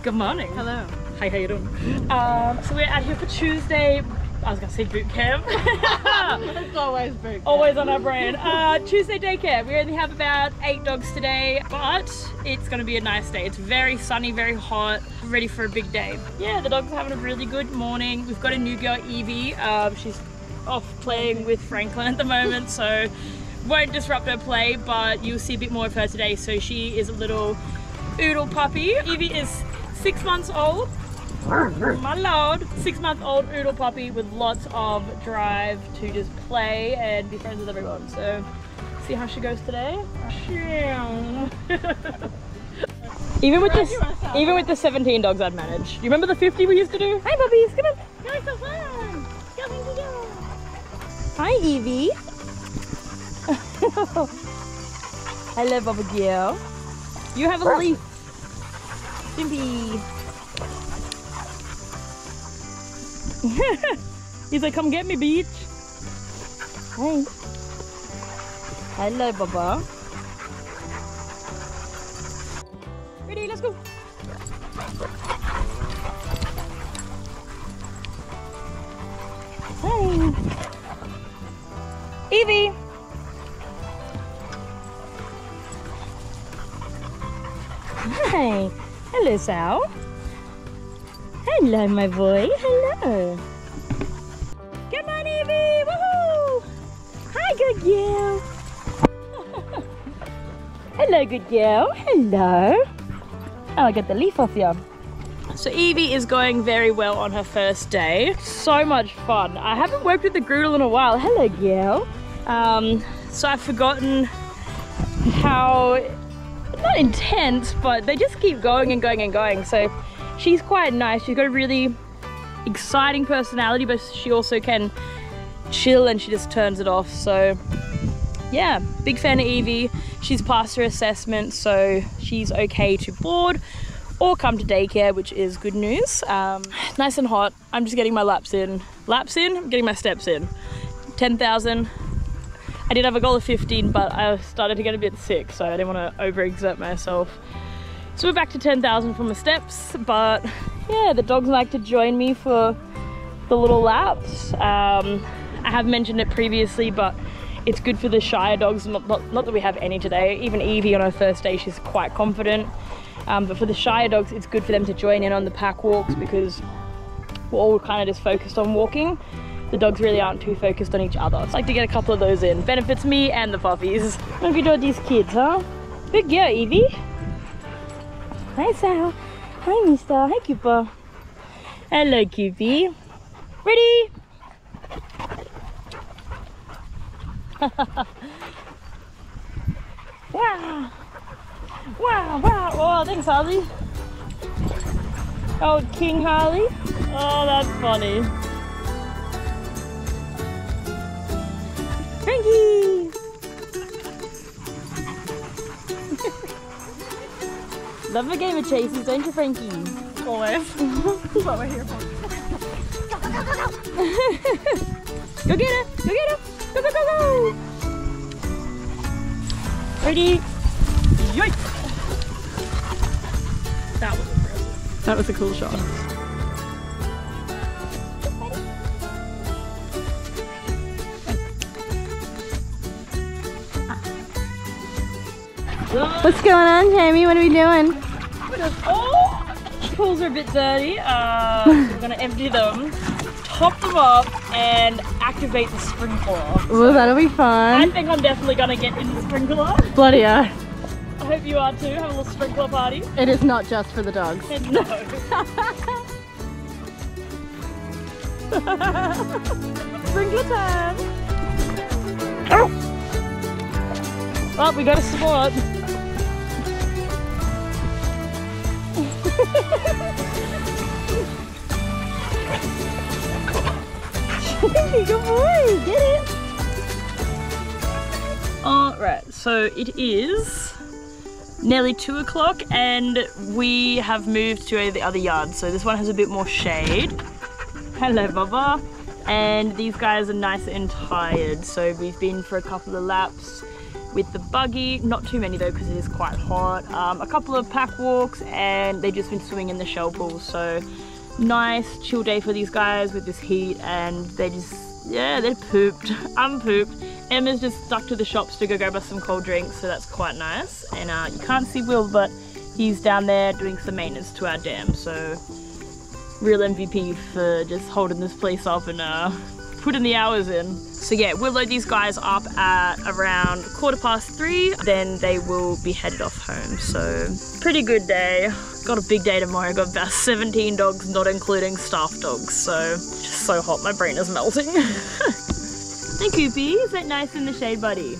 Good morning. Hello. Hi, how you doing? So we're out here for Tuesday. I was gonna say boot camp. It's always boot camp. Always on our brain. Tuesday daycare. We only have about 8 dogs today, but it's gonna be a nice day. It's very sunny, very hot, ready for a big day. Yeah, the dogs are having a really good morning. We've got a new girl, Evie. She's off playing with Franklin at the moment, so won't disrupt her play, but you'll see a bit more of her today. So she is a little oodle puppy. Evie is 6 months old. My lord, 6-month-old oodle puppy with lots of drive to just play and be friends with everyone. So, see how she goes today. even with the 17 dogs I'd manage. You remember the 50 we used to do? Hi puppies, come on. You're so fun. Go. Hi Evie. Hello Bubba girl. You have a leaf. Stimpy. He's like, come get me, beach. Hey. Hello, Baba. Ready, let's go. Hey. Evie. Hi. Hello, Sal. Hello, my boy. Hello. Come on, Evie. Woohoo! Hi, good girl. Hello, good girl. Hello. Oh, I got the leaf off you. So Evie is going very well on her first day. So much fun. I haven't worked with the Groodle in a while. Hello, girl. So I've forgotten how, not intense, but they just keep going and going and going. So she's quite nice. She's got a really exciting personality, but she also can chill and she just turns it off. So yeah, big fan of Evie. She's passed her assessment, so she's okay to board or come to daycare, which is good news. Nice and hot. I'm just getting my laps in. I'm getting my steps in. 10,000. I did have a goal of 15, but I started to get a bit sick, so I didn't want to overexert myself. So we're back to 10,000 from the steps, but yeah, the dogs like to join me for the little laps. I have mentioned it previously, but it's good for the shyer dogs. Not that we have any today. Even Evie on her first day, she's quite confident. But for the shyer dogs, it's good for them to join in on the pack walks because we're all kind of just focused on walking. The dogs really aren't too focused on each other. So I like to get a couple of those in. Benefits me and the puppies. What have you done with these kids, huh? Good girl, Evie. Hi, Sal. Hi, Mister. Hi, Cooper. Hello, Coopy. Ready? Wow. Wow, wow. Oh, thanks, Harley. Oh, King Harley. Oh, that's funny. Frankie. Love a game of chases, don't you, Frankie? Always. That's what we're here for. Go get her! Go get her! Go, go, go, go! Ready? Yoink! That was impressive. That was a cool shot. What's going on, Jamie? What are we doing? Oh! Pools are a bit dirty. So we're gonna empty them, top them up, and activate the sprinkler. Ooh, that'll be fun. I think I'm definitely gonna get in the sprinkler. Bloody yeah. I hope you are too. Have a little sprinkler party. It is not just for the dogs. No. Sprinkler time. Oh, we got a spot. Good boy, get it. Alright, so it is nearly 2 o'clock and we have moved to the other yard. So this one has a bit more shade. Hello, Bubba. And these guys are nice and tired. So we've been for a couple of laps. with the buggy. Not too many though because it is quite hot. A couple of pack walks, and they've just been swimming in the shell pool. So nice chill day for these guys with this heat, and they just, yeah, they're pooped. I'm pooped. Emma's just stuck to the shops to go grab us some cold drinks, so that's quite nice. And you can't see Will, but he's down there doing some maintenance to our dam. So real MVP for just holding this place up and putting the hours in. So yeah, we'll load these guys up at around 3:15, then they will be headed off home. So pretty good day. Got a big day tomorrow. Got about 17 dogs, not including staff dogs. So just so hot, my brain is melting. Hey Coopy, is that nice in the shade, buddy?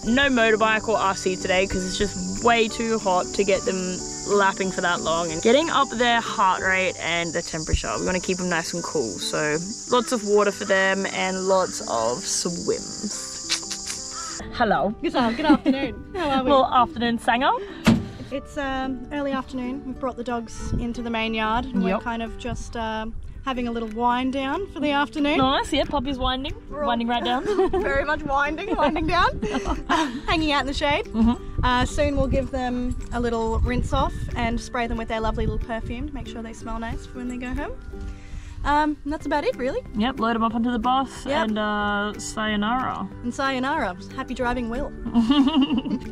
No motorbike or RC today because it's just way too hot to get them lapping for that long, and getting up their heart rate and the temperature. We want to keep them nice and cool, so lots of water for them and lots of swims. Hello. Good afternoon. How are we? Well, afternoon, Sanger. It's early afternoon. We've brought the dogs into the main yard, and we're kind of just having a little wind down for the afternoon. Nice, yeah, Puppy's winding right down. Very much winding down. Hanging out in the shade. Soon we'll give them a little rinse off and spray them with their lovely little perfume to make sure they smell nice for when they go home. And that's about it, really. Yep, load them up onto the bus and sayonara. And sayonara. Happy driving, Will.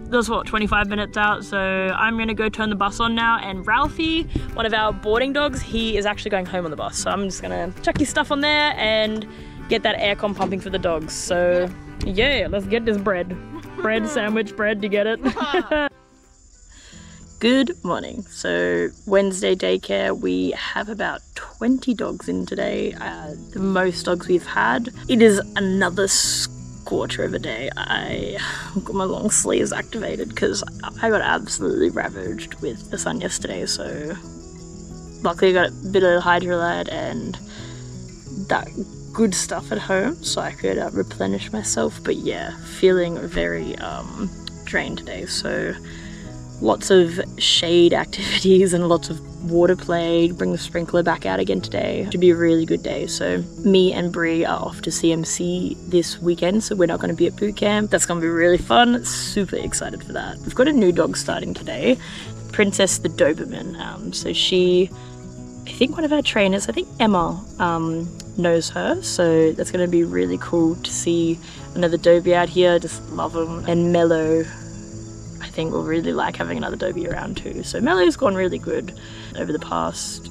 That's what, 25 minutes out, so I'm gonna go turn the bus on now, and Ralphie, one of our boarding dogs, he is actually going home on the bus, so I'm just gonna chuck his stuff on there and get that aircon pumping for the dogs. So yeah, let's get this bread. Bread sandwich bread, do you get it? Good morning. So Wednesday daycare, we have about 20 dogs in today, the most dogs we've had. It is another scorcher of a day. I got my long sleeves activated because I got absolutely ravaged with the sun yesterday, so luckily I got a bit of Hydrolite and that good stuff at home so I could replenish myself. But yeah, feeling very drained today, so lots of shade activities and lots of water play. Bring the sprinkler back out again today. Should be a really good day. So me and Brie are off to CMC this weekend, so we're not going to be at Bootcamp. That's going to be really fun. Super excited for that. We've got a new dog starting today, Princess the Doberman. So she, I think one of our trainers, I think Emma, knows her, so that's going to be really cool to see another Dobie out here. Just love them. And Mellow, I think we'll really like having another Dobie around too. So Mellow's gone really good over the past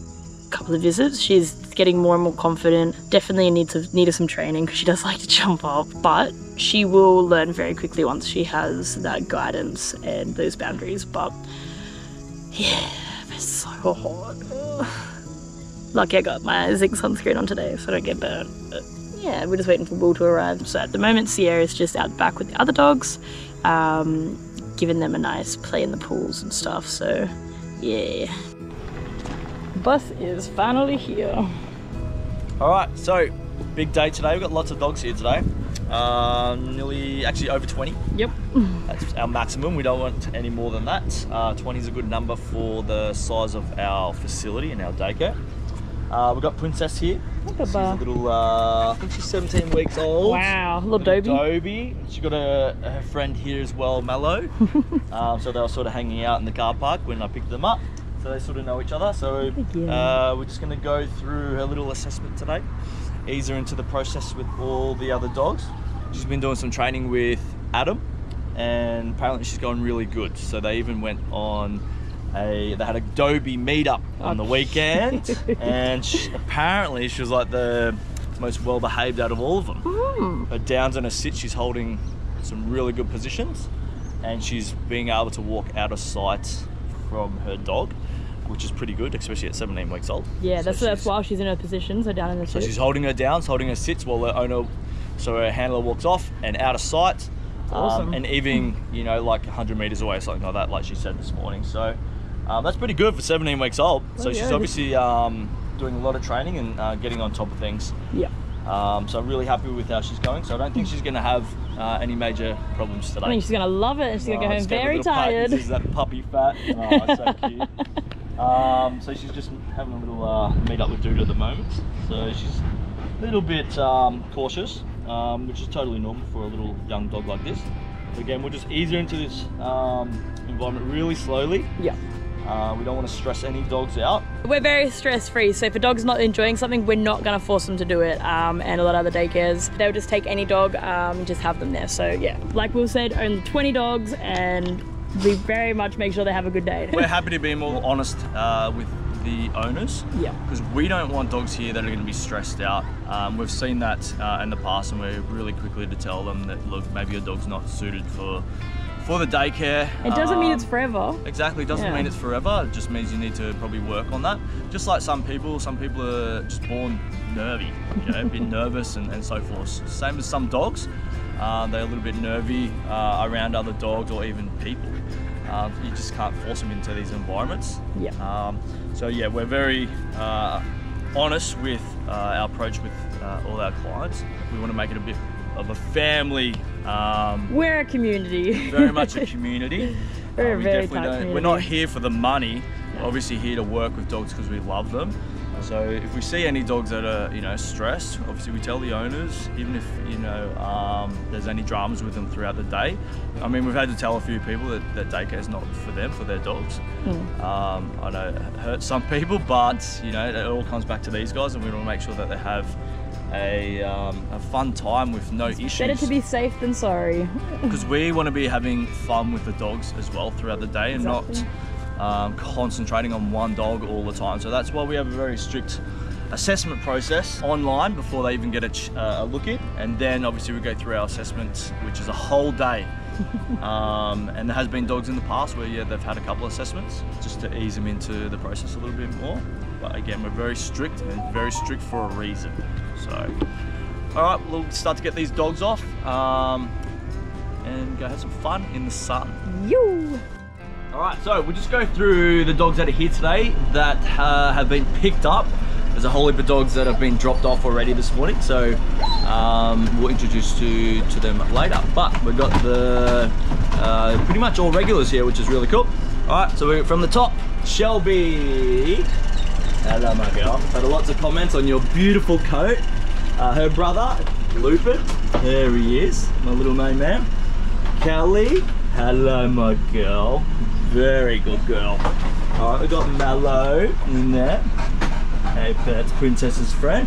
couple of visits. She's getting more and more confident. Definitely needed some training because she does like to jump up, but she will learn very quickly once she has that guidance and those boundaries. But yeah, it's so hot. Lucky I got my zinc sunscreen on today so I don't get burnt. But yeah, we're just waiting for Will to arrive. So at the moment Sierra's just out back with the other dogs, giving them a nice play in the pools and stuff, so yeah. Bus is finally here. Alright, so big day today. We've got lots of dogs here today. Actually over 20. Yep. That's our maximum. We don't want any more than that. 20 is a good number for the size of our facility and our daycare. We've got Princess here. She's a little, I think she's 17 weeks old. Wow, little Dobie. She's got her friend here as well, Mellow. So they were sort of hanging out in the car park when I picked them up. So they sort of know each other. So we're just going to go through her little assessment today. Ease her into the process with all the other dogs. She's been doing some training with Adam, and apparently she's going really good. So they even went on they had a Dobie meetup on the weekend, and apparently she was like the most well behaved out of all of them. Her downs and her sits, she's holding some really good positions, and she's being able to walk out of sight from her dog, which is pretty good, especially at 17 weeks old. Yeah, so that's while she's in her position, so down in the sit. So she's holding her downs, holding her sits while her owner, so her handler walks off and out of sight. Awesome. And even, you know, like 100 meters away, something like that, like she said this morning. So that's pretty good for 17 weeks old. So she's obviously doing a lot of training and getting on top of things. Yeah. So I'm really happy with how she's going. So I don't think she's going to have any major problems today. I think she's going to love it, and she's going to go home very tired. This is that puppy fat. Oh, it's so cute. So she's just having a little meet up with Dude at the moment. So she's a little bit cautious, which is totally normal for a little young dog like this. But again, we'll just ease her into this environment really slowly. Yeah. We don't want to stress any dogs out. We're very stress-free, so if a dog's not enjoying something, we're not going to force them to do it. And a lot of other daycares, they'll just take any dog and just have them there. So yeah, like Will said, only 20 dogs, and we very much make sure they have a good day. We're happy to be more honest with the owners. Yeah. Because we don't want dogs here that are going to be stressed out. We've seen that in the past, and we're really quickly to tell them that, look, maybe your dog's not suited for the daycare. It doesn't mean it's forever. Exactly, it doesn't mean it's forever. It just means you need to probably work on that. Just like some people are just born nervy, you know, a bit nervous and so forth. Same as some dogs, they're a little bit nervy around other dogs or even people. You just can't force them into these environments. Yeah. So yeah, we're very honest with our approach with all our clients. We want to make it a bit of a family. We're a community. Very much a community. We're we very definitely tight community. We're not here for the money. We're obviously here to work with dogs because we love them. So if we see any dogs that are, you know, stressed, obviously we tell the owners, even if, you know, there's any dramas with them throughout the day. I mean, we've had to tell a few people that daycare is not for them, for their dogs. I know it hurts some people, but, you know, it all comes back to these guys, and we want to make sure that they have a fun time with no issues. Better to be safe than sorry. Because we want to be having fun with the dogs as well throughout the day, and not concentrating on one dog all the time. So that's why we have a very strict assessment process online before they even get a look in, and then obviously we go through our assessments, which is a whole day. And there has been dogs in the past where they've had a couple of assessments just to ease them into the process a little bit more. But again, we're very strict, and very strict for a reason. So all right, we'll start to get these dogs off and go have some fun in the sun. You. All right, so we'll just go through the dogs that are here today that have been picked up. There's a whole heap of dogs that have been dropped off already this morning, so we'll introduce to them later. But we've got the pretty much all regulars here, which is really cool. All right, so we're from the top, Shelby. Hello, my girl. Had lots of comments on your beautiful coat. Her brother, Lupin. There he is, my little main man. Kelly. Hello, my girl. Very good girl. All right, we've got Mallow in there. Hey, that's Princess's friend.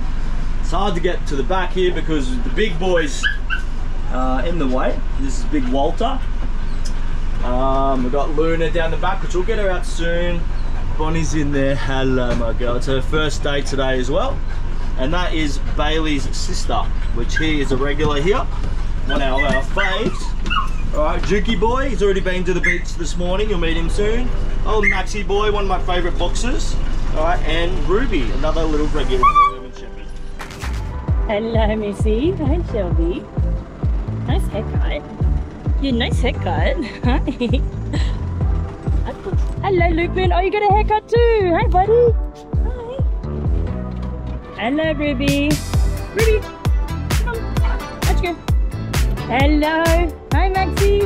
It's hard to get to the back here because the big boy's in the way. This is Big Walter. We've got Luna down the back, which we'll get her out soon. Bonnie's in there. Hello, my girl. It's her first day today as well. And that is Bailey's sister, which he is a regular here. One of our faves. All right, Juki boy, he's already been to the beach this morning. You'll meet him soon. Oh, Maxie boy, one of my favorite boxers. All right, and Ruby, another little regular German Shepherd. Hello, Missy. Hi, Shelby. Nice haircut. Yeah, nice haircut. Hi. Hello, Lupin. Oh, you got a haircut too. Hi, buddy. Hi. Hello, Ruby. Ruby, come on. Let's go. Hello. Hi, Maxie.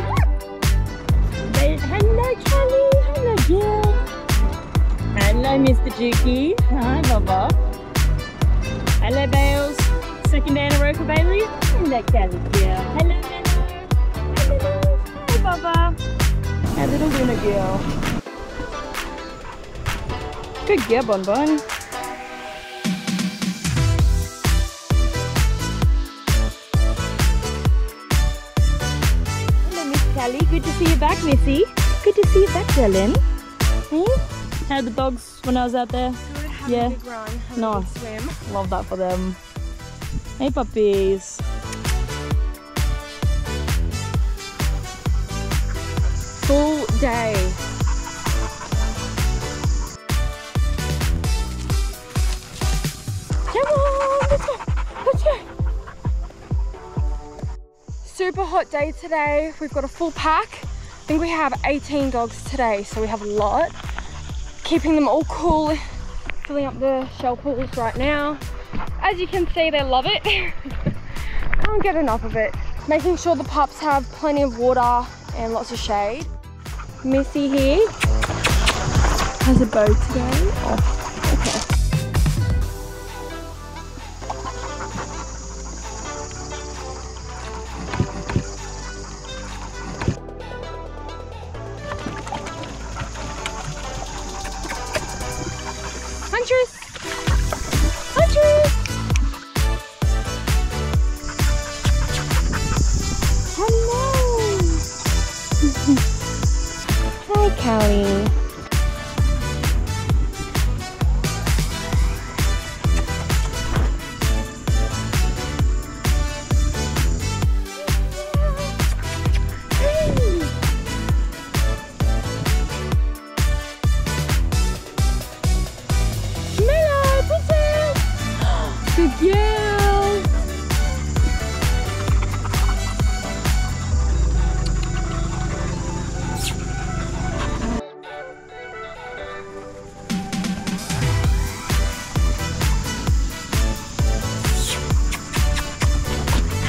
Hello, Charlie. Hello, Jill. Hello, Mr. Juki. Hi, Baba. Hello, Bales. Second day in a row for Bailey. Hello, Kelly. Hello, Hello. Hello. Hi, Baba. Our little Luna girl. Good girl, Bon Bon. Good to see you back, Missy. Good to see you back, Dylan. Hey? How are the dogs when I was out there? Good, having a big run, having a big swim. Love that for them. Hey, puppies. Full day. Come on, let's go. Let's go. Super hot day today. We've got a full pack. I think we have 18 dogs today, so we have a lot. Keeping them all cool, filling up the shell pools right now. As you can see, they love it. Can't get enough of it. Making sure the pups have plenty of water and lots of shade. Missy here has a bow today. Oh, okay. Huntress! Huntress! Hello! Hi, Callie. Good girl!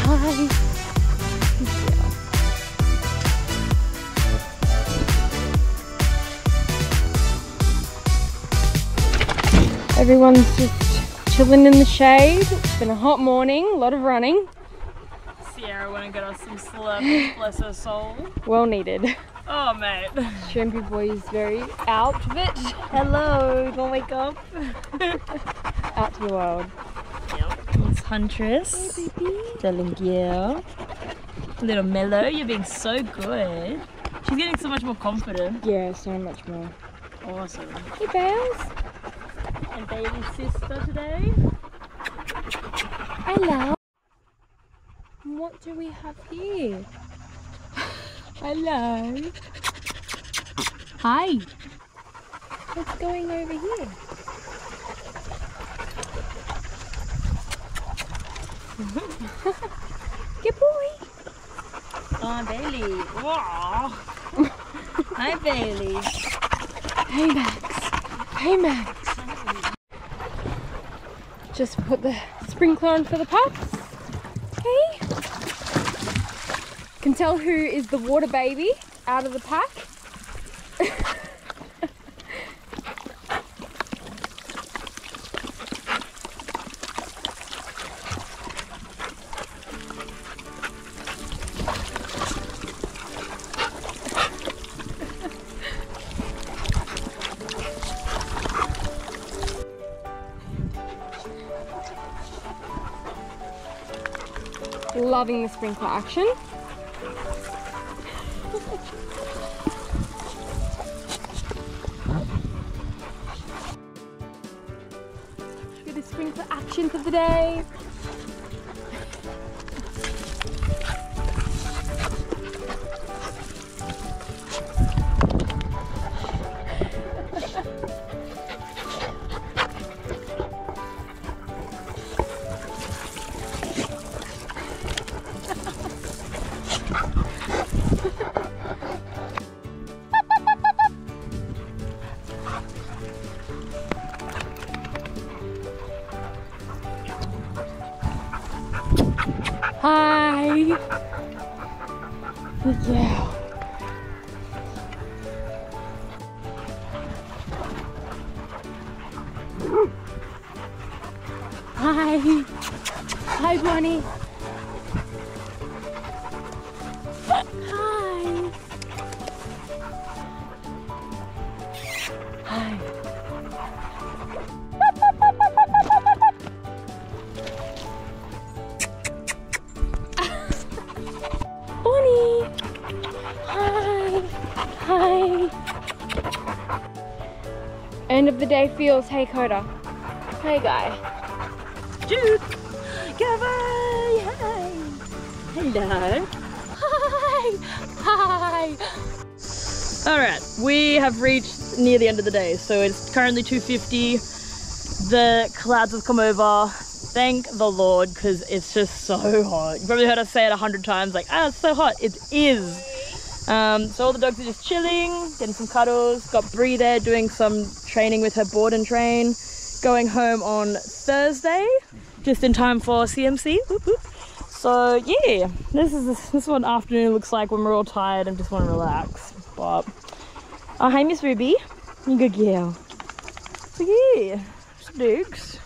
Hi! Good girl. Everyone's just chilling in the shade. It's been a hot morning, a lot of running. Sierra went and got us some slurps, bless her soul. Well needed. Oh mate. Shrimpy boy is very out of it. Hello, you gonna wake up? Out to the world. Yep. It's Huntress. Hey, baby. Darling girl. Little Mellow, you're being so good. She's getting so much more confident. Yeah, so much more. Awesome. Hey, Bells. And Bailey's sister today. Hello. What do we have here? Hello. Hi. What's going over here? Good boy. Oh, Bailey. Aww. Hi, Bailey. Hey, Max. Hey, Max. Just put the sprinkler on for the pups. Hey. Can tell who is the water baby out of the pack. Loving the sprinkler action. Bit of sprinkler action for the day. Hi. Good girl. Hi. Hi, Bonnie. Hi. Hi. Bonnie. Hi. Hi. End of the day feels. Hey, Coda. Hey, guy. Jude. Gavin. Hi. Hello. Hi. Hi. All right, we have reached near the end of the day. So it's currently 2:50. The clouds have come over. Thank the Lord, because it's just so hot. You've probably heard us say it 100 times, like, it's so hot. It is. So all the dogs are just chilling, getting some cuddles. Got Bree there doing some training with her board and train. Going home on Thursday, just in time for CMC. Whoop, whoop. So yeah, this is what an afternoon looks like when we're all tired and just want to relax. But oh, hi Miss Ruby, you good girl. So yeah, Dukes.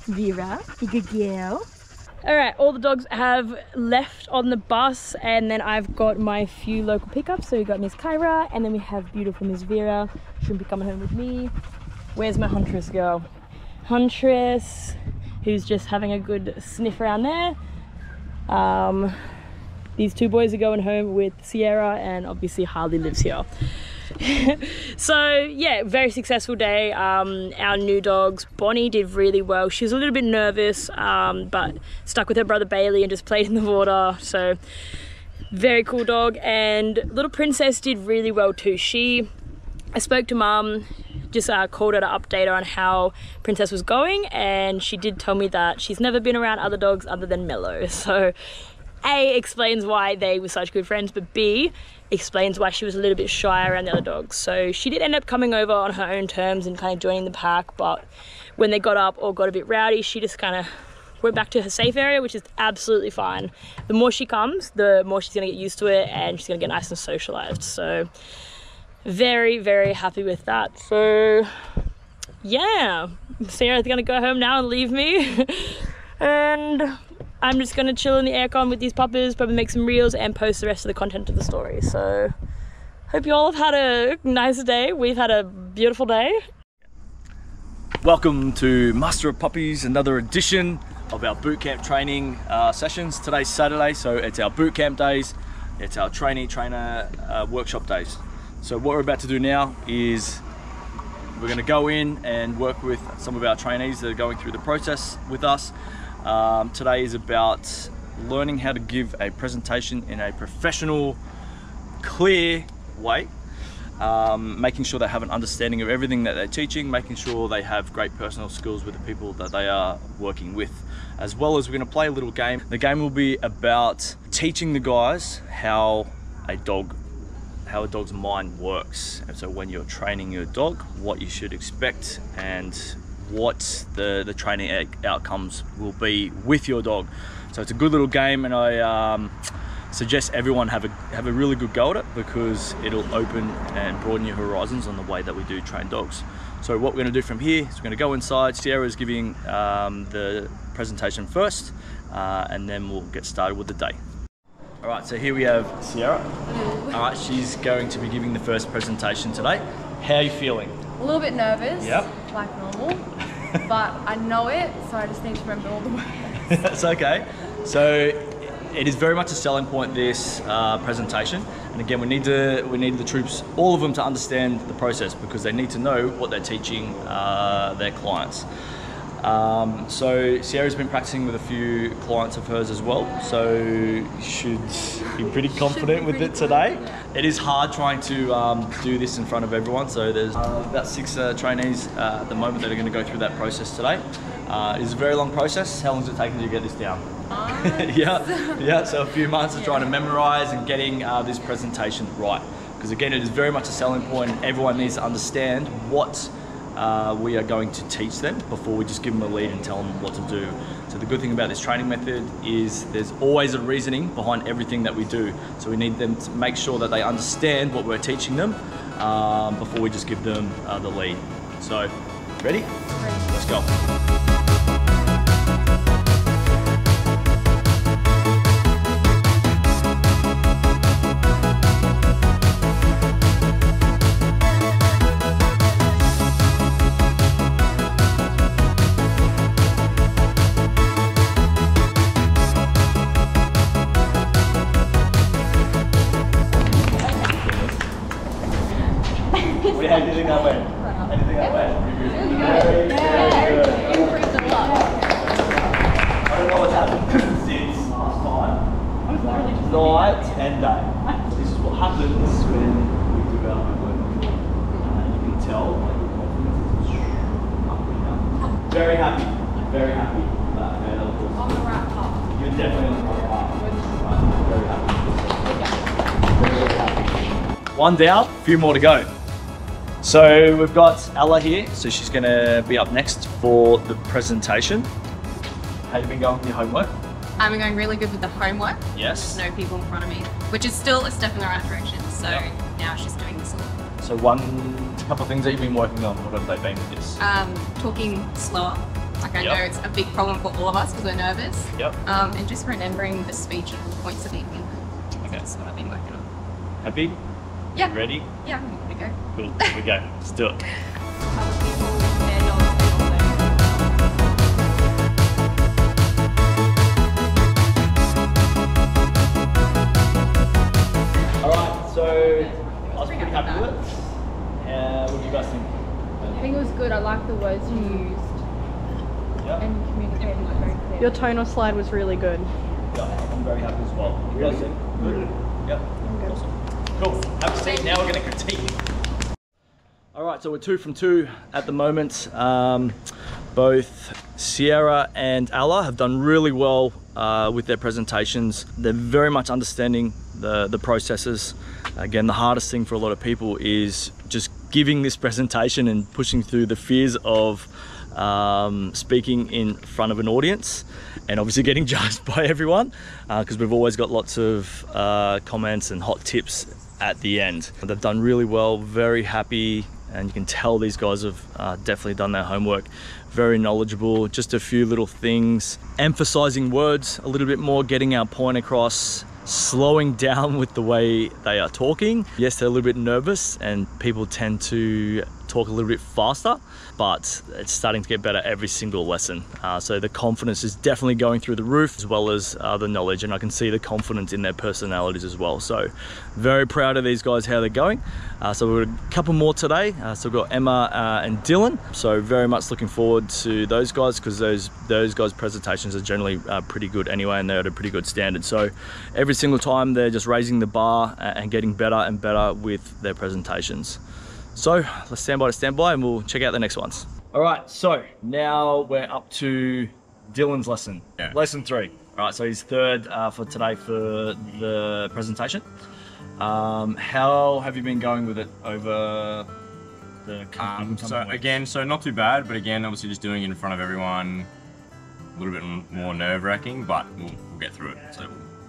Vera, you good girl. All right, all the dogs have left on the bus, and then I've got my few local pickups. So we got Miss Kyra, and then we have beautiful Miss Vera. She'll be coming home with me. Where's my Huntress girl? Huntress, who's just having a good sniff around there. These two boys are going home with Sierra, and obviously Harley lives here. So yeah, very successful day. Our new dogs, Bonnie did really well. She was a little bit nervous, but stuck with her brother Bailey and just played in the water. So very cool dog. And little Princess did really well too. I spoke to Mum, just called her to update her on how Princess was going, and she did tell me that she's never been around other dogs other than Mellow. So A, explains why they were such good friends, but B, explains why she was a little bit shy around the other dogs. So she did end up coming over on her own terms and kind of joining the pack, but when they got up or got a bit rowdy, she just kind of went back to her safe area, which is absolutely fine. The more she comes, the more she's gonna get used to it, and she's gonna get nice and socialized. So very, very happy with that. So yeah, Sarah's gonna go home now and leave me. And I'm just gonna chill in the aircon with these puppies, probably make some reels and post the rest of the content of the story. So hope you all have had a nice day. We've had a beautiful day. Welcome to Master of Puppies, another edition of our bootcamp training sessions. Today's Saturday, so it's our bootcamp days. It's our trainee-trainer workshop days. So what we're about to do now is we're going to go in and work with some of our trainees that are going through the process with us. Today is about learning how to give a presentation in a professional, clear way, making sure they have an understanding of everything that they're teaching, making sure they have great personal skills with the people that they are working with. As well as we're going to play a little game. The game will be about teaching the guys how a dog's mind works. And so when you're training your dog, what you should expect and what the training outcomes will be with your dog. So it's a good little game, and I suggest everyone have a really good go at it, because it'll open and broaden your horizons on the way that we do train dogs. So what we're going to do from here is we're going to go inside. Sierra's giving the presentation first, and then we'll get started with the day. All right, so here we have Sierra. All right, she's going to be giving the first presentation today. How are you feeling? A little bit nervous, Yep. like normal, but I know it, so I just need to remember all the words. That's okay. So it is very much a selling point, this presentation. And again, we need the troops, all of them, to understand the process, because they need to know what they're teaching their clients. So Sierra's been practicing with a few clients of hers as well, so you should be pretty confident with it today. It is hard trying to do this in front of everyone, so there's about 6 trainees at the moment that are going to go through that process today. It is a very long process. How long has it taken you to get this down? Yeah, so a few months of trying to memorize and getting this presentation right. Because again, it is very much a selling point, and everyone needs to understand what we are going to teach them before we just give them a lead and tell them what to do. So the good thing about this training method is there's always a reasoning behind everything that we do. So we need them to make sure that they understand what we're teaching them before we just give them the lead. So, ready? Let's go. How do you think that went? How do you think that went? Very good. Improved a lot. I don't know what's happened since last time. Night and day. This is what happens when we do our homework. You can tell like your confidence is up and down. Very happy with that. Okay, that was On the right path. You're definitely on the right path. Very happy. One down, a few more to go. So we've got Ella here, so she's going to be up next for the presentation. How you been going with your homework? I've been going really good with the homework. Yes. No people in front of me, which is still a step in the right direction. So now it's just doing this a little. So a couple of things that you've been working on, what have they been with this? Talking slower. Like I know it's a big problem for all of us because we're nervous. Yep. And just remembering the speech and points of it. Okay. That's what I've been working on. Happy? Yeah. Ready? Yeah, I'm ready to go. Cool, here we go. Let's do it. think it was good. I like the words you used and communicated it very clearly. Your tonal slide was really good. Yeah, I'm very happy as well. You guys think? Good? Yep. Awesome. Cool. Have a seat. Now we're going to critique. All right, so we're 2 from 2 at the moment. Both Sierra and Ella have done really well with their presentations. They're very much understanding the processes. Again, the hardest thing for a lot of people is just giving this presentation and pushing through the fears of speaking in front of an audience and obviously getting judged by everyone, because we've always got lots of comments and hot tips at the end. They've done really well, very happy, and you can tell these guys have definitely done their homework. Very knowledgeable, just a few little things, emphasizing words a little bit more, getting our point across, slowing down with the way they are talking. Yes, they're a little bit nervous and people tend to talk a little bit faster, but it's starting to get better every single lesson. So the confidence is definitely going through the roof, as well as the knowledge, and I can see the confidence in their personalities as well. So very proud of these guys, how they're going. So we've got a couple more today. So we've got Emma and Dylan. So very much looking forward to those guys, because those guys' presentations are generally pretty good anyway, and they're at a pretty good standard. So every single time they're just raising the bar and getting better and better with their presentations. So let's stand by and we'll check out the next ones. All right, so now we're up to Dylan's lesson. Yeah. Lesson 3. All right, so he's third for today for the presentation. How have you been going with it over the so not too bad, but again, obviously just doing it in front of everyone, a little bit more nerve-wracking, but we'll get through it. So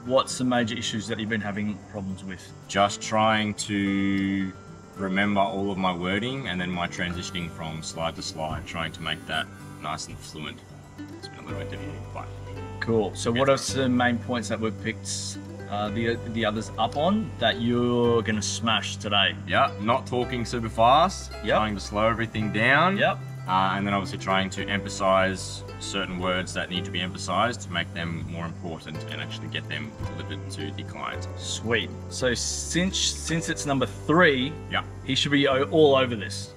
what's the major issues that you've been having problems with? Just trying to remember all of my wording and then my transitioning from slide to slide, trying to make that nice and fluent. It's been a little bit difficult, but cool. So what are some main points that we've picked the others up on that you're gonna smash today? Yeah, not talking super fast, trying to slow everything down. Yep. And then obviously trying to emphasize certain words that need to be emphasized to make them more important and actually get them delivered to the client. Sweet. So since it's number 3, he should be all over this.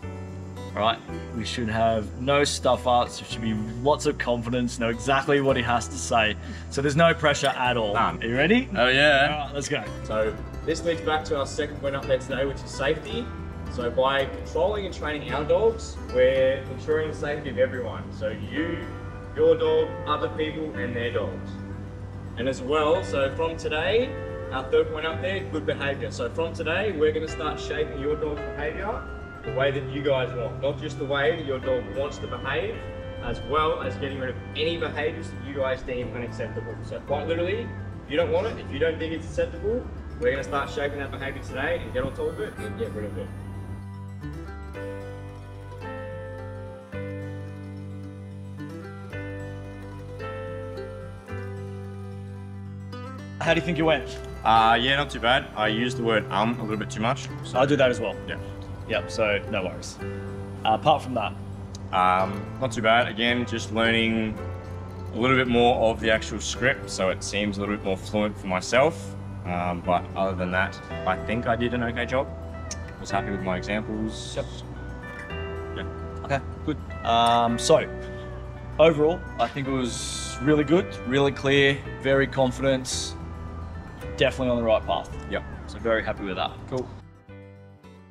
All right, we should have no stuff ups. There should be lots of confidence, know exactly what he has to say. So there's no pressure at all. None. Are you ready? Oh yeah. All right, let's go. So this leads back to our second point up there today, which is safety. So by controlling and training our dogs, we're ensuring the safety of everyone. So you, your dog, other people, and their dogs. And as well, so from today, our third point up there, good behavior. So from today, we're gonna start shaping your dog's behavior the way that you guys want. Not just the way that your dog wants to behave, as well as getting rid of any behaviors that you guys deem unacceptable. So quite literally, if you don't want it, if you don't think it's acceptable, we're gonna start shaping that behavior today and get on top of it and get rid of it. How do you think you went? Yeah, not too bad. I used the word a little bit too much. So I do that as well. Yeah. Yep, so no worries. Apart from that? Not too bad. Again, just learning a little bit more of the actual script, so it seems a little bit more fluent for myself. But other than that, I think I did an okay job. Was happy with my examples. Yep. Yeah. Okay, good. So, overall, I think it was really good, really clear, very confident, definitely on the right path. Yep. So very happy with that. Cool.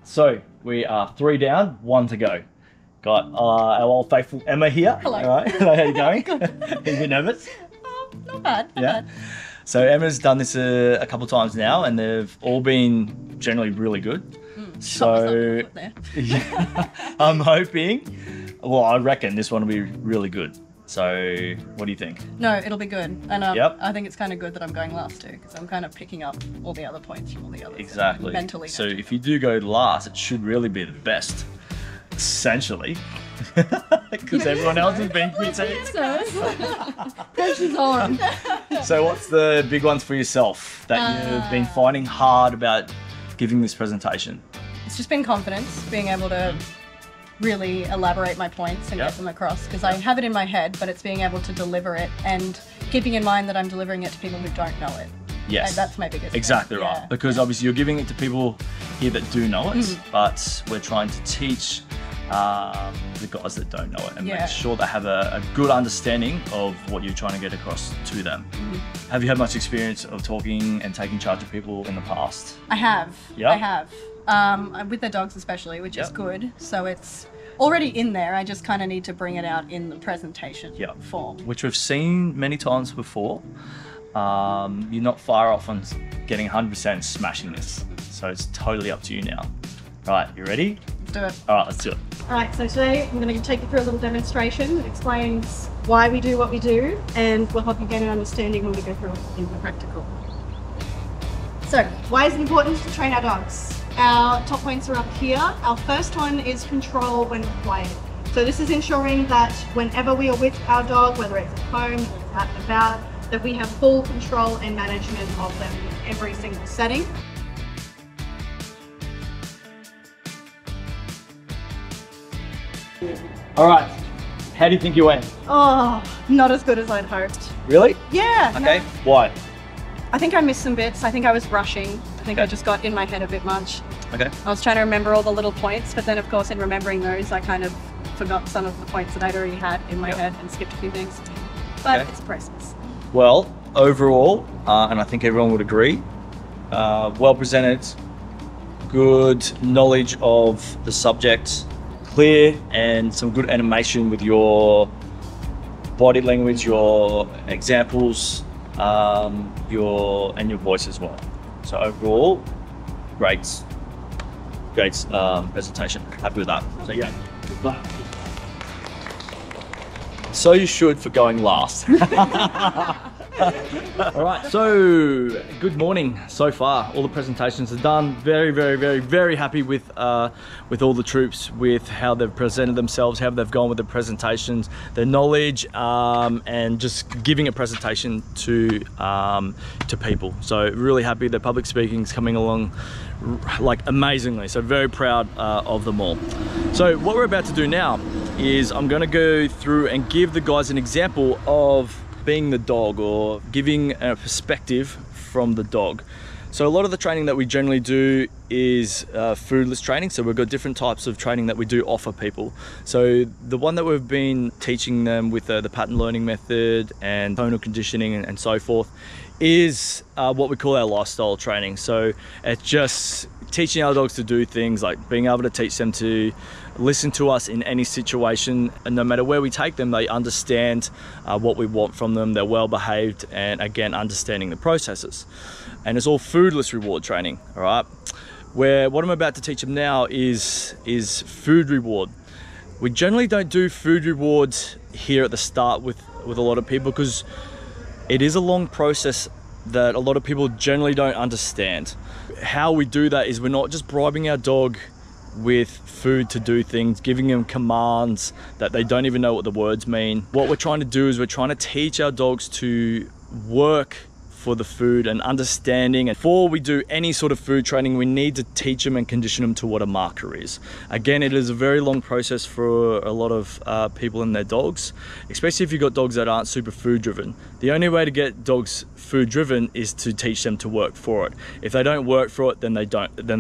So we are 3 down, 1 to go. Got our old faithful Emma here. Hello. All right. Hello, how you going? Are you a bit nervous? Not bad, not bad. So Emma's done this a couple times now, and they've all been generally really good. So yeah, I'm hoping, well, I reckon this one will be really good. So what do you think? No, it'll be good. And Yep. I think it's kind of good that I'm going last too, because I'm kind of picking up all the other points from all the others. Exactly. Mentally. So if you do go last, it should really be the best, essentially. Because everyone else has been critiqued. Pressure's on. So what's the big ones for yourself that you've been finding hard about giving this presentation? It's just been confidence, being able to really elaborate my points and get them across, because I have it in my head, but it's being able to deliver it and keeping in mind that I'm delivering it to people who don't know it. Yes. And that's my biggest Exactly thing. right. Yeah. Because obviously you're giving it to people here that do know it, but we're trying to teach the guys that don't know it, and make sure they have a good understanding of what you're trying to get across to them. Have you had much experience of talking and taking charge of people in the past? I have. Yeah? I have. With the dogs especially, which is good. So it's already in there. I just kind of need to bring it out in the presentation form. Which we've seen many times before. You're not far off on getting 100% smashing this. So it's totally up to you now. Right, you ready? Let's do it. All right, let's do it. All right, so today I'm going to take you through a little demonstration that explains why we do what we do, and will help you gain an understanding when we go through it in the practical. So, why is it important to train our dogs? Our top points are up here. Our first one is control when required. So this is ensuring that whenever we are with our dog, whether it's at home, whether it's out and about, that we have full control and management of them in every single setting. All right, how do you think you went? Oh, not as good as I'd hoped. Really? Yeah. Okay, No. why? I think I missed some bits. I think I was rushing. I think I just got in my head a bit much. Okay. I was trying to remember all the little points, but then of course in remembering those, I kind of forgot some of the points that I'd already had in my head and skipped a few things. But it's a process. Well, overall, and I think everyone would agree, well presented, good knowledge of the subject, clear, and some good animation with your body language, your examples, your voice as well. So overall, great presentation. Happy with that. So yeah. So you should for going last. All right, so good morning so far. All the presentations are done. Very happy with all the troops, with how they've presented themselves, how they've gone with the presentations, their knowledge, and just giving a presentation to people. So really happy that public speaking is coming along like amazingly. So very proud of them all. So what we're about to do now is I'm going to go through and give the guys an example of being the dog, or giving a perspective from the dog. So a lot of the training that we generally do is foodless training. So we've got different types of training that we do offer people. So the one that we've been teaching them with the pattern learning method and tonal conditioning and so forth is what we call our lifestyle training. So it's just teaching our dogs to do things like being able to teach them to listen to us in any situation, and no matter where we take them, they understand what we want from them. They're well behaved, and again, understanding the processes. And it's all foodless reward training. All right, where what I'm about to teach them now is food reward. We generally don't do food rewards here at the start with a lot of people, because it is a long process that a lot of people generally don't understand. How we do that is we're not just bribing our dog with food to do things, giving them commands that they don't even know what the words mean. What we're trying to do is we're trying to teach our dogs to work for the food and understanding. And before we do any sort of food training, we need to teach them and condition them to what a marker is. Again, it is a very long process for a lot of people and their dogs, especially if you've got dogs that aren't super food driven. The only way to get dogs food driven is to teach them to work for it. If they don't work for it, then they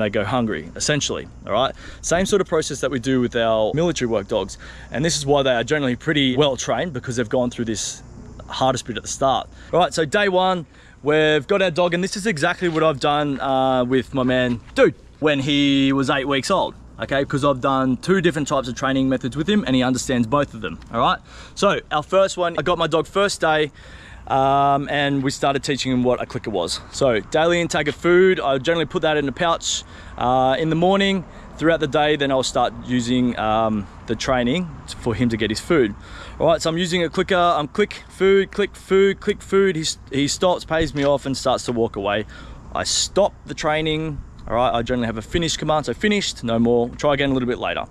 go hungry, essentially. All right, same sort of process that we do with our military work dogs, and this is why they are generally pretty well trained, because they've gone through this hardest bit at the start. All right, so day one, we've got our dog, and this is exactly what I've done with my man Dude when he was 8 weeks old. Okay, because I've done 2 different types of training methods with him, and he understands both of them. All right, so our first one, I got my dog first day, and we started teaching him what a clicker was. So daily intake of food, I generally put that in a pouch in the morning. Throughout the day, then I'll start using the training for him to get his food. All right, so I'm using a clicker. I'm click food, click food, click food. He stops, pays me off, and starts to walk away. I stop the training. All right, I generally have a finish command, so finished, no more. Try again a little bit later.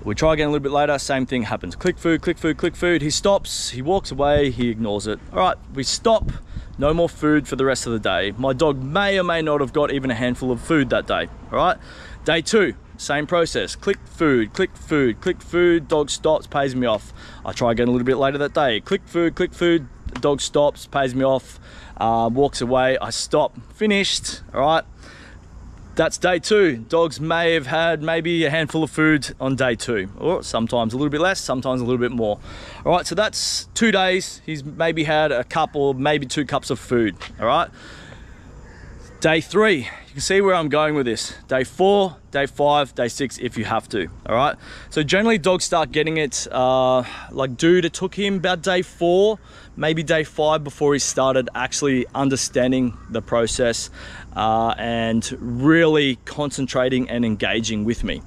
We try again a little bit later, same thing happens. Click food, click food, click food. He stops, he walks away, he ignores it. All right, we stop, no more food for the rest of the day. My dog may or may not have got even a handful of food that day. All right, day 2, same process. Click food, click food, click food. Dog stops, pays me off. I try again a little bit later that day. Click food, dog stops, pays me off, walks away. I stop, finished. All right, That's day 2. Dogs may have had maybe a handful of food on day 2, or sometimes a little bit less, sometimes a little bit more. All right, so that's 2 days. He's maybe had a cup or maybe 2 cups of food, all right? Day 3, you can see where I'm going with this. Day 4, day 5, day 6 if you have to, all right? So generally dogs start getting it, like Dude, it took him about day 4, maybe day 5 before he started actually understanding the process and really concentrating and engaging with me.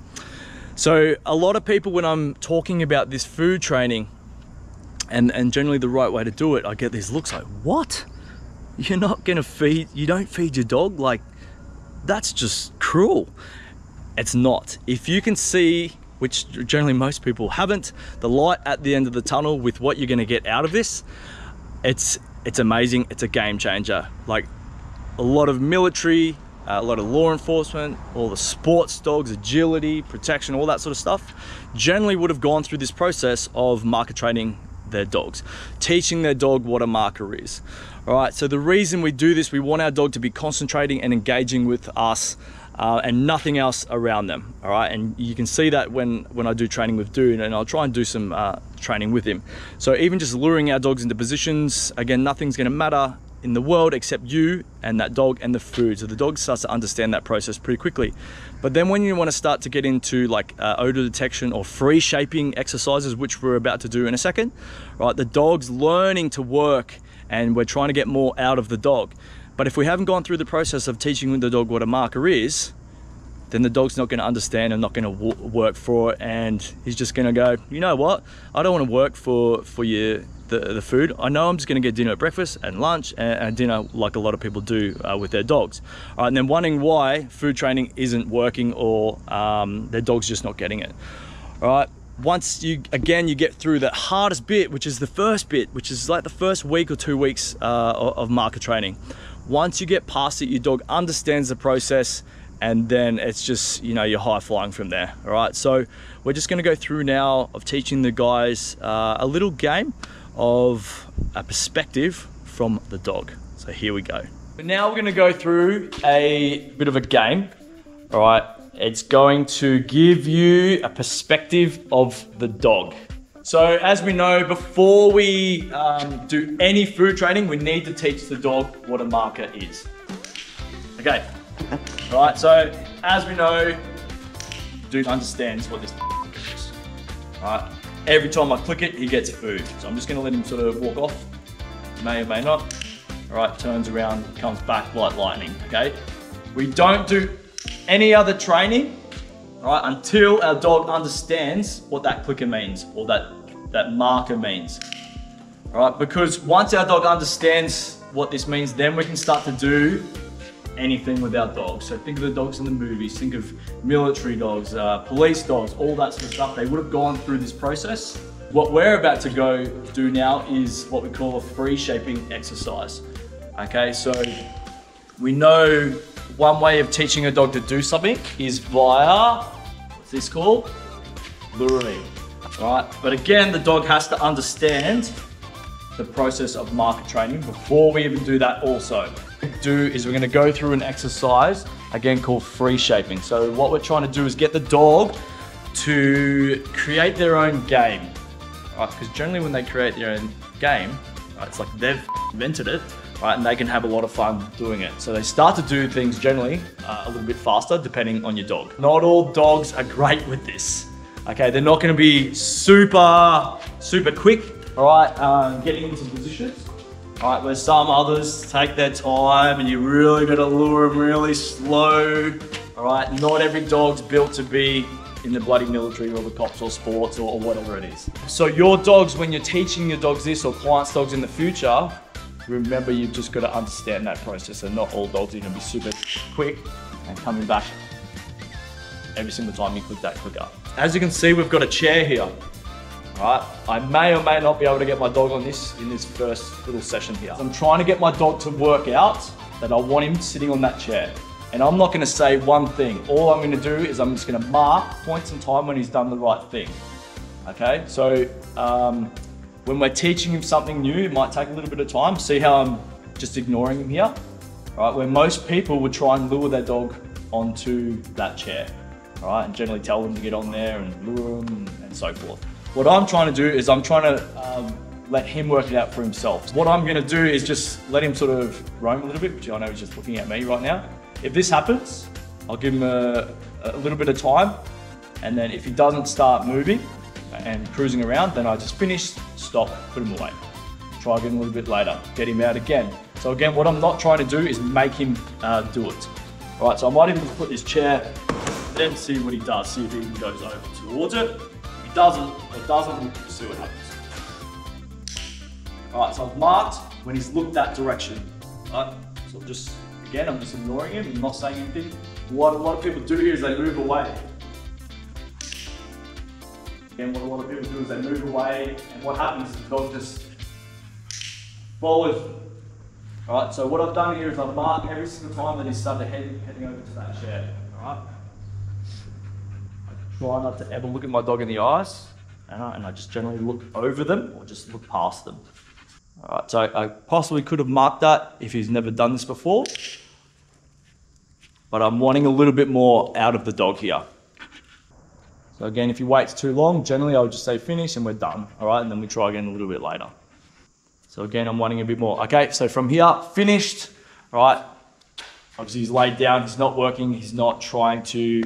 So a lot of people, when I'm talking about this food training and generally the right way to do it, I get these looks like, what? You're not gonna feed, you don't feed your dog? Like, that's just cruel. It's not. If you can see, which generally most people haven't, the light at the end of the tunnel with what you're gonna get out of this, it's amazing. It's a game changer. Like a lot of military, a lot of law enforcement, all the sports dogs, agility, protection, all that sort of stuff, generally would have gone through this process of marker training their dogs, teaching their dog what a marker is. All right, so the reason we do this, we want our dog to be concentrating and engaging with us and nothing else around them. All right, and you can see that when I do training with Dude, and I'll try and do some training with him. So even just luring our dogs into positions, again, nothing's gonna matter in the world except you and that dog and the food. So the dog starts to understand that process pretty quickly. But then when you want to start to get into like odor detection or free shaping exercises, which we're about to do in a second, right? The dog's learning to work and we're trying to get more out of the dog. But if we haven't gone through the process of teaching the dog what a marker is, then the dog's not going to understand and not going to work for it, and he's just going to go, you know what, I don't want to work for the food. I know I'm just going to get dinner at breakfast and lunch and dinner, like a lot of people do with their dogs. All right, and then wondering why food training isn't working or their dog's just not getting it. All right, once you get through the hardest bit, which is the first bit, which is like the first week or 2 weeks of marker training. Once you get past it, your dog understands the process, and then it's just, you know, you're high flying from there. All right, so we're just going to go through now of teaching the guys a little game of a perspective from the dog. So here we go. Now we're going to go through a bit of a game. All right, it's going to give you a perspective of the dog. So as we know, before we do any food training, we need to teach the dog what a marker is. Okay. All right, so as we know, Dude understands what this is. All right, every time I click it, he gets food. So I'm just gonna let him sort of walk off, may or may not. All right, turns around, comes back like lightning, okay? We don't do any other training, all right, until our dog understands what that clicker means or that marker means. All right, because once our dog understands what this means, then we can start to do anything with our dogs. So think of the dogs in the movies, think of military dogs, police dogs, all that sort of stuff. They would have gone through this process. What we're about to go do now is what we call a free shaping exercise. Okay, so we know one way of teaching a dog to do something is via, what's this called? Luring. All right, but again, the dog has to understand the process of marker training before we even do that also. What we do is we're going to go through an exercise, again called free shaping. So what we're trying to do is get the dog to create their own game. Right, because generally when they create their own game, right, it's like they've invented it, right, and they can have a lot of fun doing it. So they start to do things generally a little bit faster depending on your dog. Not all dogs are great with this. Okay, they're not going to be super quick, all right, getting into positions. All right, where some others take their time and you really got to lure them really slow. All right, not every dog's built to be in the bloody military or the cops or sports or whatever it is. So your dogs, when you're teaching your dogs this or clients' dogs in the future, remember you've just got to understand that process, and not all dogs are going to be super quick and coming back every single time you click that clicker. As you can see, we've got a chair here. All right, I may or may not be able to get my dog on this in this first little session here. I'm trying to get my dog to work out that I want him sitting on that chair. And I'm not going to say one thing. All I'm going to do is I'm just going to mark points in time when he's done the right thing. Okay, so when we're teaching him something new, it might take a little bit of time. See how I'm just ignoring him here? All right, where most people would try and lure their dog onto that chair. All right, and generally tell them to get on there and lure them and so forth. What I'm trying to do is I'm trying to let him work it out for himself. What I'm gonna do is just let him sort of roam a little bit, which I know he's just looking at me right now. If this happens, I'll give him a little bit of time, and then if he doesn't start moving and cruising around, then I just finish, stop, put him away. Try again a little bit later, get him out again. So again, what I'm not trying to do is make him do it. All right, so I might even put this chair, then see what he does, see if he even goes over towards it. If he doesn't, we'll see what happens. All right, so I've marked when he's looked that direction. All right, so just, again, I'm just ignoring him, I'm not saying anything. What a lot of people do here is they move away. And what a lot of people do is they move away, and what happens is the dog just follows. All right, so what I've done here is I've marked every single time that he's started heading over to that chair. All right. I try not to ever look at my dog in the eyes, and I just generally look over them or just look past them. All right, so I possibly could have marked that if he's never done this before, but I'm wanting a little bit more out of the dog here. So again, if he waits too long, generally I would just say finish and we're done. All right, and then we try again a little bit later. So again, I'm wanting a bit more. Okay, so from here, finished. All right, obviously he's laid down, he's not working, he's not trying to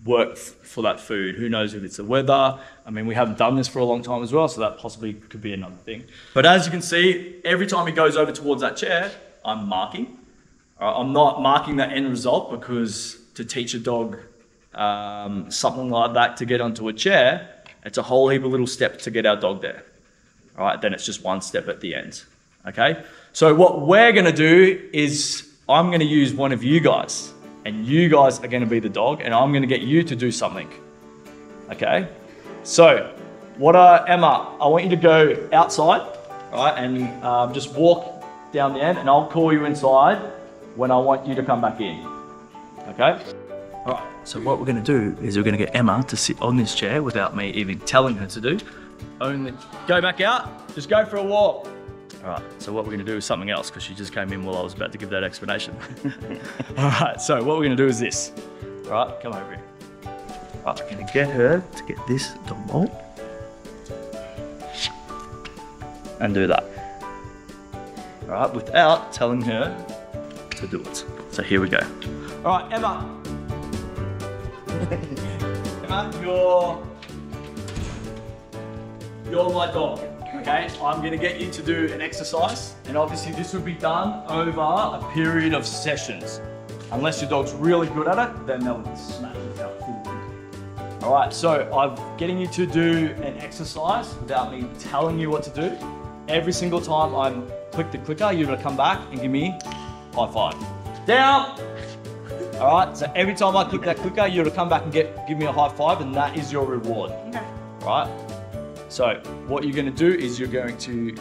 work for that food. Who knows if it's the weather? I mean, we haven't done this for a long time as well, so that possibly could be another thing. But as you can see, every time he goes over towards that chair, I'm marking. I'm not marking that end result because to teach a dog something like that to get onto a chair, it's a whole heap of little steps to get our dog there. All right, then it's just one step at the end. Okay, so what we're gonna do is I'm gonna use one of you guys, and you guys are gonna be the dog, and I'm gonna get you to do something. Okay, so Emma, I want you to go outside, all right, and just walk down the end, and I'll call you inside when I want you to come back in. Okay. All right, so what we're gonna do is we're gonna get Emma to sit on this chair without me even telling her to do. Only go back out, just go for a walk. All right, so what we're gonna do is something else because she just came in while I was about to give that explanation. All right, so what we're gonna do is this. All right, come over here. All right, we're gonna get her to get this dog bowl and do that. All right, without telling her to do it. So here we go. All right, Emma. Emma, you're my dog, okay? I'm gonna get you to do an exercise, and obviously this will be done over a period of sessions. Unless your dog's really good at it, then they'll smash it out. All right, so I'm getting you to do an exercise without me telling you what to do. Every single time I click the clicker, you're gonna come back and give me high five. Down. All right, so every time I click that clicker, you're gonna come back and give me a high five, and that is your reward. Okay. All right. So what you're gonna do is you're going to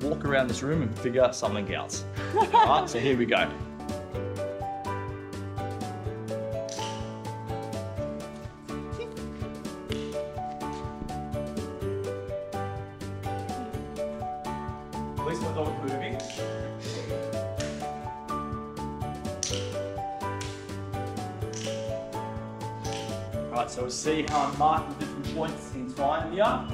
walk around this room and figure something else. All right, so here we go. At least my dog's moving. All right, so we'll see how I'm marking different points in time here.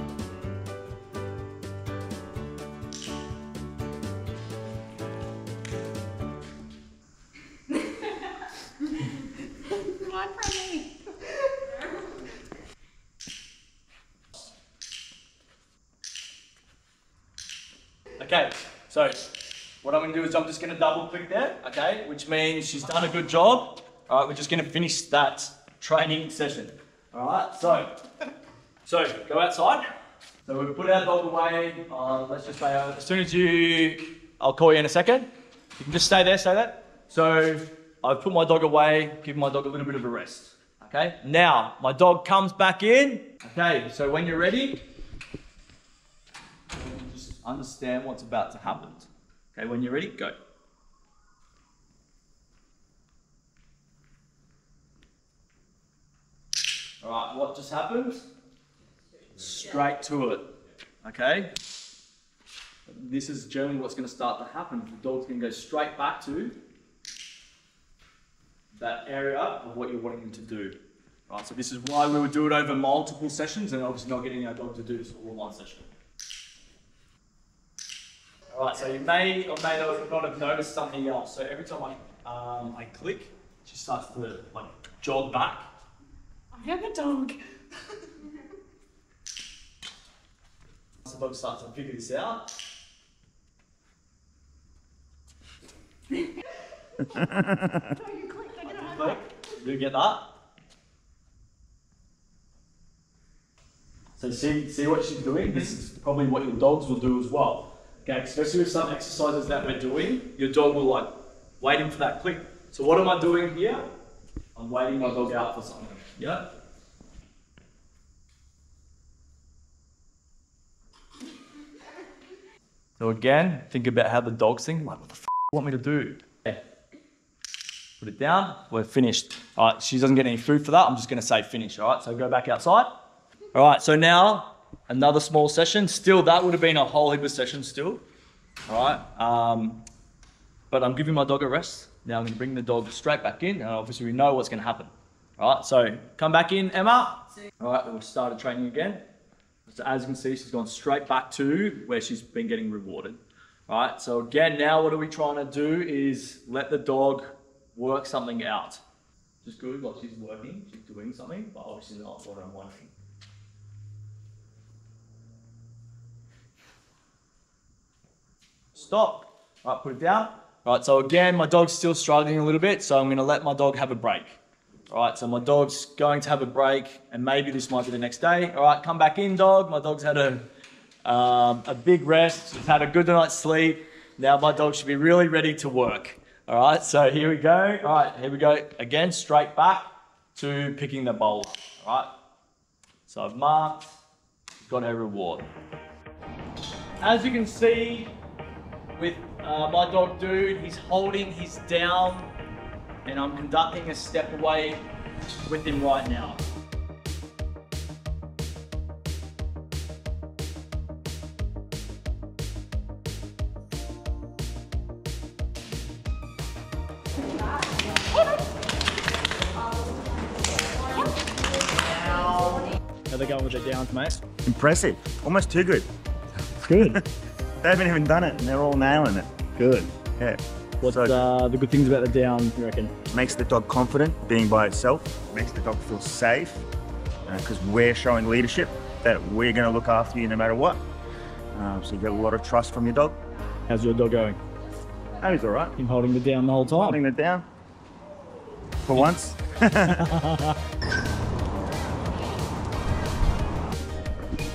Okay, so what I'm going to do is I'm just going to double click there, okay, which means she's done a good job. All right, we're just going to finish that training session. All right, so go outside. So we've put our dog away. Let's just say as soon as I'll call you in a second. You can just stay there, So I've put my dog away, give my dog a little bit of a rest. Okay, now my dog comes back in. Okay, so when you're ready, just understand what's about to happen. Okay, when you're ready, go. All right, what just happened? Straight to it, okay? This is generally what's going to start to happen. The dog's going to go straight back to that area of what you're wanting them to do. Right, so this is why we would do it over multiple sessions and obviously not getting our dog to do this all in one session. All right, so you may or may not have noticed something else. So every time I click, she starts to like jog back. I have a dog. The dog starts to figure this out. Do you get that? So see what she's doing? This is probably what your dogs will do as well. Okay, especially with some exercises that we're doing, your dog will like waiting for that click. So what am I doing here? I'm waiting my dog out for something. Yeah? So again, think about how the dog's thinking, like, what the f*** do you want me to do? Okay. Put it down, we're finished. All right, she doesn't get any food for that, I'm just gonna say finish, all right? So go back outside. All right, so now, another small session. Still, that would have been a whole heap of sessions still, all right? But I'm giving my dog a rest. Now I'm gonna bring the dog straight back in, and obviously we know what's gonna happen. All right, so come back in, Emma. All right, we've started training again. So as you can see, she's gone straight back to where she's been getting rewarded. All right, so again, now what are we trying to do is let the dog work something out. Just good, like she's working, she's doing something, but obviously not what I'm wanting. Stop. All right, put it down. All right, so again, my dog's still struggling a little bit, so I'm gonna let my dog have a break. All right, so my dog's going to have a break, and maybe this might be the next day. All right, come back in, dog. My dog's had a big rest. She's had a good night's sleep. Now my dog should be really ready to work. All right, so here we go. All right, here we go. Again, straight back to picking the bowl. All right, so I've marked, got her reward. As you can see with my dog Dude, he's holding his down, and I'm conducting a step away with him right now. How they going with their downs, mate? Impressive. Almost too good. Good. They haven't even done it and they're all nailing it. Good. Yeah. What's the good things about the down, you reckon? Makes the dog confident being by itself. Makes the dog feel safe because we're showing leadership that we're going to look after you no matter what. So you get a lot of trust from your dog. How's your dog going? Oh, he's all right. Him holding the down the whole time? Holding it down. For once.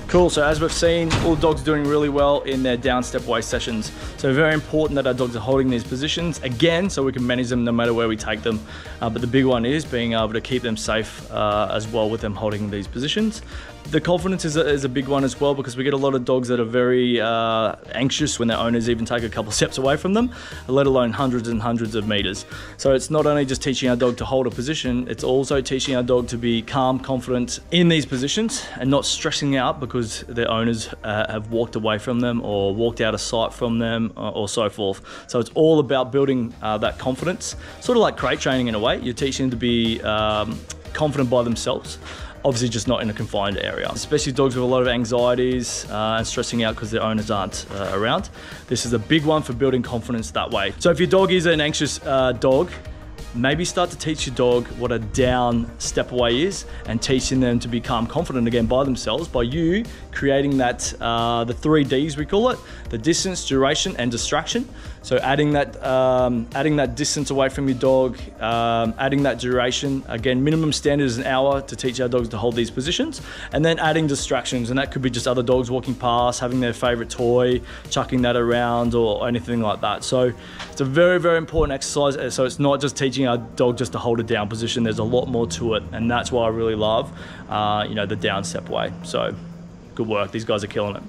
Cool, so as we've seen, all dogs doing really well in their down step away sessions. So very important that our dogs are holding these positions, again, so we can manage them no matter where we take them. But the big one is being able to keep them safe as well with them holding these positions. The confidence is a big one as well, because we get a lot of dogs that are very anxious when their owners even take a couple steps away from them, let alone hundreds and hundreds of meters. So it's not only just teaching our dog to hold a position, it's also teaching our dog to be calm, confident in these positions and not stressing out because their owners have walked away from them or walked out of sight from them or so forth. So it's all about building that confidence, sort of like crate training in a way. You're teaching them to be confident by themselves. Obviously just not in a confined area. Especially dogs with a lot of anxieties and stressing out because their owners aren't around. This is a big one for building confidence that way. So if your dog is an anxious dog, maybe start to teach your dog what a down step away is and teaching them to become confident again by themselves by you creating that, the 3 Ds we call it, the distance, duration, and distraction. So adding that distance away from your dog, adding that duration. Again, minimum standard is an hour to teach our dogs to hold these positions, and then adding distractions, and that could be just other dogs walking past, having their favorite toy, chucking that around or anything like that. So it's a very, very important exercise. So it's not just teaching our dog just to hold a down position. There's a lot more to it, and that's why I really love, the down step away. So good work. These guys are killing it.